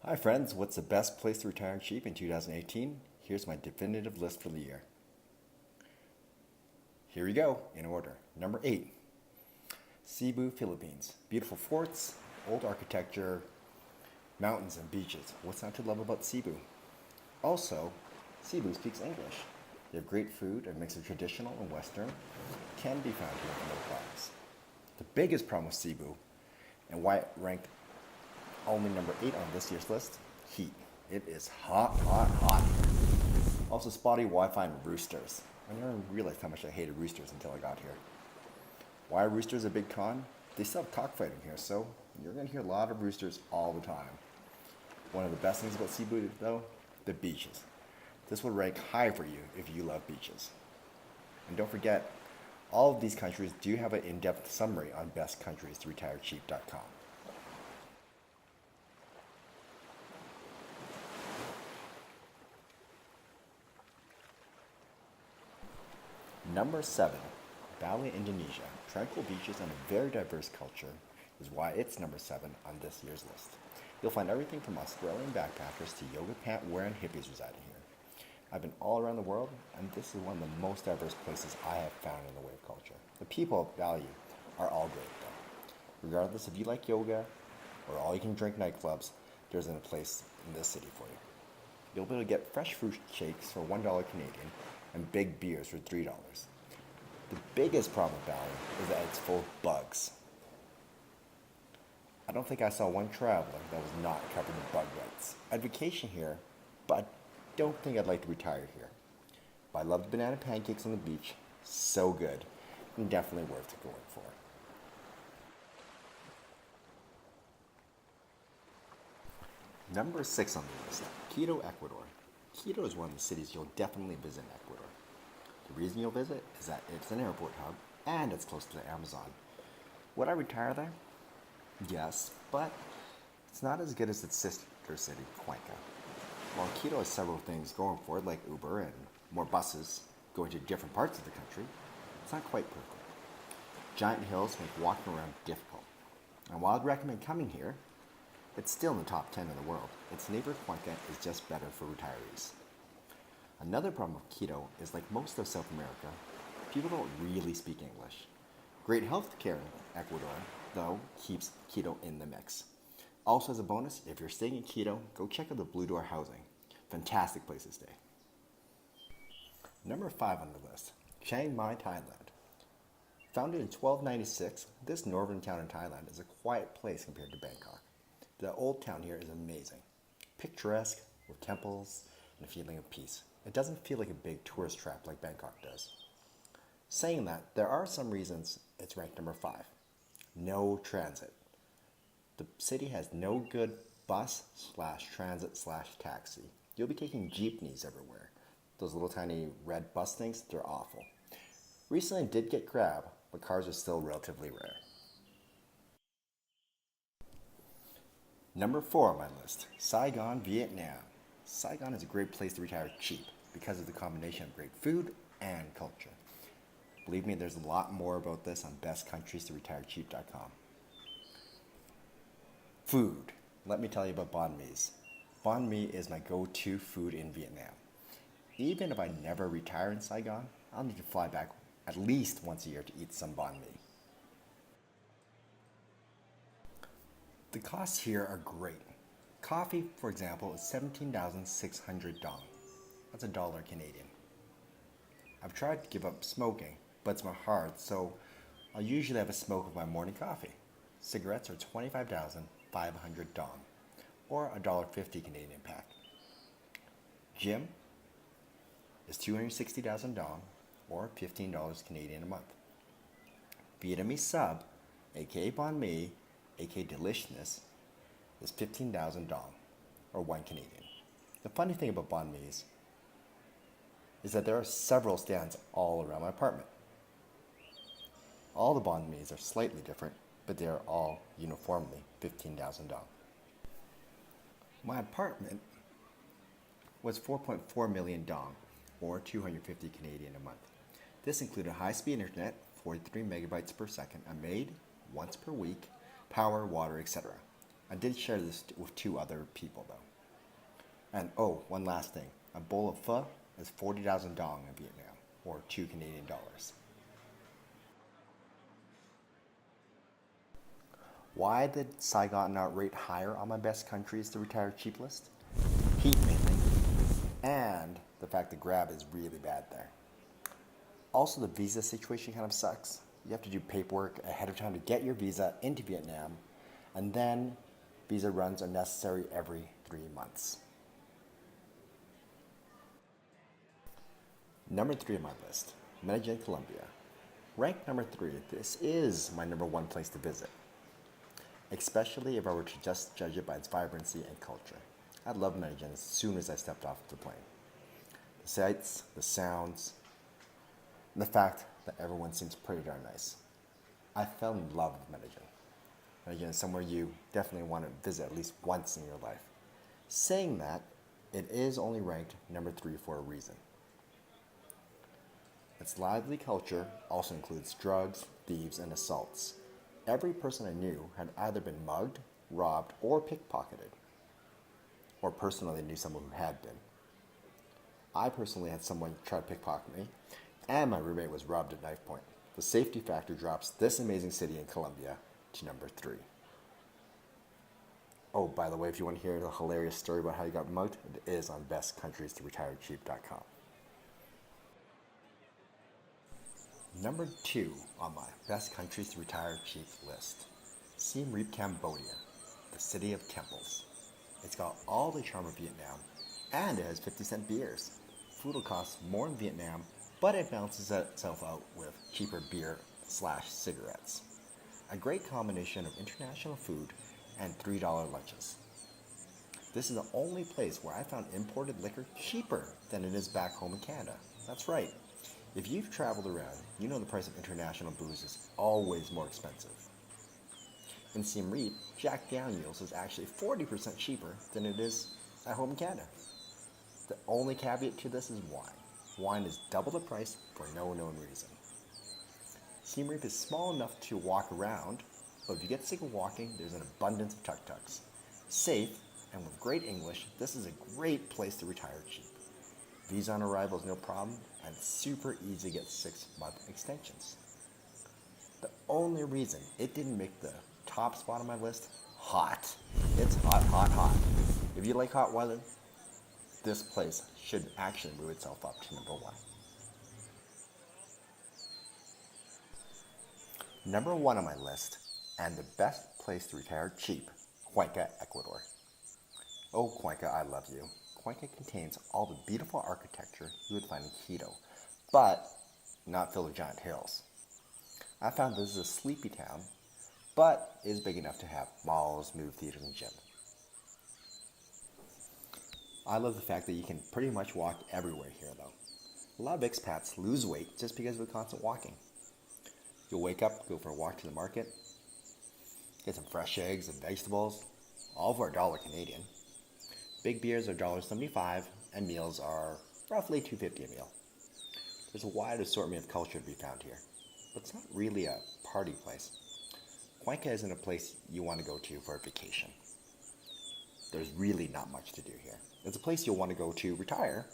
Hi friends, what's the best place to retire cheap in 2018? Here's my definitive list for the year. Here we go, in order. Number 8, Cebu, Philippines. Beautiful forts, old architecture, mountains and beaches. What's not to love about Cebu? Also, Cebu speaks English. They have great food, a mix of traditional and Western, can be found here in low price. The biggest problem with Cebu, and why it ranked only number 8 on this year's list, heat. It is hot, hot, hot. Also spotty Wi-Fi and roosters. I never realized how much I hated roosters until I got here. Why are roosters a big con? They still have cockfighting here, so you're going to hear a lot of roosters all the time. One of the best things about Cebu, though, the beaches. This would rank high for you if you love beaches. And don't forget, all of these countries do have an in-depth summary on bestcountries-to-retire-cheap.com. Number 7, Bali, Indonesia. Tranquil beaches and a very diverse culture is why it's number 7 on this year's list. You'll find everything from Australian backpackers to yoga pant wearing hippies residing here. I've been all around the world, and this is one of the most diverse places I have found in the way of culture. The people of Bali are all great, though. Regardless if you like yoga or all you can drink nightclubs, there's a place in this city for you. You'll be able to get fresh fruit shakes for $1 Canadian and big beers for $3. The biggest problem with Bali is that it's full of bugs. I don't think I saw one traveler that was not covered in bug bites. I'd vacation here, but I don't think I'd like to retire here. But I love the banana pancakes on the beach. So good. And definitely worth going for. Number 6 on the list, Quito, Ecuador. Quito is one of the cities you'll definitely visit in Ecuador. The reason you'll visit is that it's an airport hub and it's close to the Amazon. Would I retire there? Yes, but it's not as good as its sister city, Cuenca. While Quito has several things going for it, like Uber and more buses going to different parts of the country, it's not quite perfect. Giant hills make walking around difficult. And while I'd recommend coming here, it's still in the top 10 in the world. Its neighbor Cuenca is just better for retirees. Another problem with Quito is, like most of South America, people don't really speak English. Great healthcare in Ecuador, though, keeps Quito in the mix. Also, as a bonus, if you're staying in Quito, go check out the Blue Door housing. Fantastic place to stay. Number 5 on the list, Chiang Mai, Thailand. Founded in 1296, this northern town in Thailand is a quiet place compared to Bangkok. The old town here is amazing, picturesque with temples and a feeling of peace. It doesn't feel like a big tourist trap like Bangkok does. Saying that, there are some reasons it's ranked number 5. No transit. The city has no good bus/transit/taxi. You'll be taking jeepneys everywhere. Those little tiny red bus things, they're awful. Recently did get Grab, but cars are still relatively rare. Number 4 on my list, Saigon, Vietnam. Saigon is a great place to retire cheap because of the combination of great food and culture. Believe me, there's a lot more about this on bestcountries-to-retire-cheap.com. Food. Let me tell you about banh mi's. Banh mi is my go-to food in Vietnam. Even if I never retire in Saigon, I'll need to fly back at least once a year to eat some banh mi. The costs here are great. Coffee, for example, is 17,600 dong. That's $1 Canadian. I've tried to give up smoking, but it's hard, so I'll usually have a smoke of my morning coffee. Cigarettes are 25,500 dong, or $1.50 Canadian pack. Gym is 260,000 dong, or $15 Canadian a month. Vietnamese sub, aka banh mi, aka deliciousness, is 15,000 dong, or 1 Canadian. The funny thing about banh mi's is that there are several stands all around my apartment. All the banh mi's are slightly different, but they are all uniformly 15,000 dong. My apartment was 4.4 million dong, or 250 Canadian a month. This included high-speed internet, 43 megabytes per second, a maid once per week, power, water, etc. I did share this with 2 other people though. And oh, one last thing. A bowl of pho is 40,000 dong in Vietnam, or $2 Canadian. Why did Saigon not rate higher on my best countries to retire cheap list? Heat mainly, and the fact that Grab is really bad there. Also, the visa situation kind of sucks. You have to do paperwork ahead of time to get your visa into Vietnam, and then visa runs are necessary every 3 months. Number 3 on my list, Medellin, Colombia. Ranked number 3, this is my number 1 place to visit, especially if I were to just judge it by its vibrancy and culture. I loved Medellin as soon as I stepped off the plane. The sights, the sounds, and the fact that everyone seems pretty darn nice. I fell in love with Medellin. Medellin is somewhere you definitely want to visit at least once in your life. Saying that, it is only ranked number 3 for a reason. Its lively culture also includes drugs, thieves, and assaults. Every person I knew had either been mugged, robbed, or pickpocketed. Or personally knew someone who had been. I personally had someone try to pickpocket me, and my roommate was robbed at knife point. The safety factor drops this amazing city in Colombia to number 3. Oh, by the way, if you want to hear the hilarious story about how you got mugged, it is on bestcountries-to-retire-cheap.com. Number 2 on my best countries to retire cheap list. Siem Reap, Cambodia, the city of temples. It's got all the charm of Vietnam, and it has 50-cent beers. Food will cost more in Vietnam, but it balances itself out with cheaper beer/cigarettes. A great combination of international food and $3 lunches. This is the only place where I found imported liquor cheaper than it is back home in Canada. That's right. If you've traveled around, you know the price of international booze is always more expensive. In Siem Reap, Jack Daniels is actually 40% cheaper than it is at home in Canada. The only caveat to this is wine. Wine is double the price for no known reason. Siem Reap is small enough to walk around, but if you get sick of walking, there's an abundance of tuk-tuks. Safe, and with great English, this is a great place to retire cheap. Visa on arrival is no problem, and it's super easy to get 6-month extensions. The only reason it didn't make the top spot on my list, hot. It's hot, hot, hot. If you like hot weather, this place should actually move itself up to number 1. Number 1 on my list, and the best place to retire cheap, Cuenca, Ecuador. Oh, Cuenca, I love you. Cuenca contains all the beautiful architecture you would find in Quito, but not filled with giant hills. I found this is a sleepy town, but is big enough to have malls, movie theaters, and gym. I love the fact that you can pretty much walk everywhere here, though. A lot of expats lose weight just because of the constant walking. You'll wake up, go for a walk to the market, get some fresh eggs and vegetables, all for $1 Canadian. Big beers are $1.75, and meals are roughly $2.50 a meal. There's a wide assortment of culture to be found here, but it's not really a party place. Cuenca isn't a place you want to go to for a vacation. There's really not much to do here. It's a place you'll want to go to retire.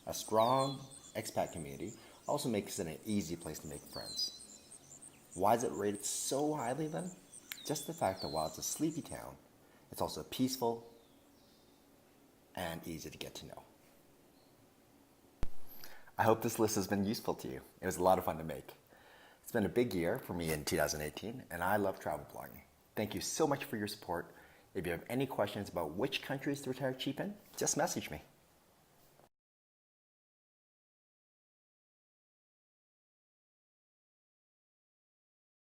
A strong expat community also makes it an easy place to make friends. Why is it rated so highly then? Just the fact that while it's a sleepy town, it's also peaceful and easy to get to know. I hope this list has been useful to you. It was a lot of fun to make. It's been a big year for me in 2018, and I love travel blogging. Thank you so much for your support. If you have any questions about which countries to retire cheap in, just message me.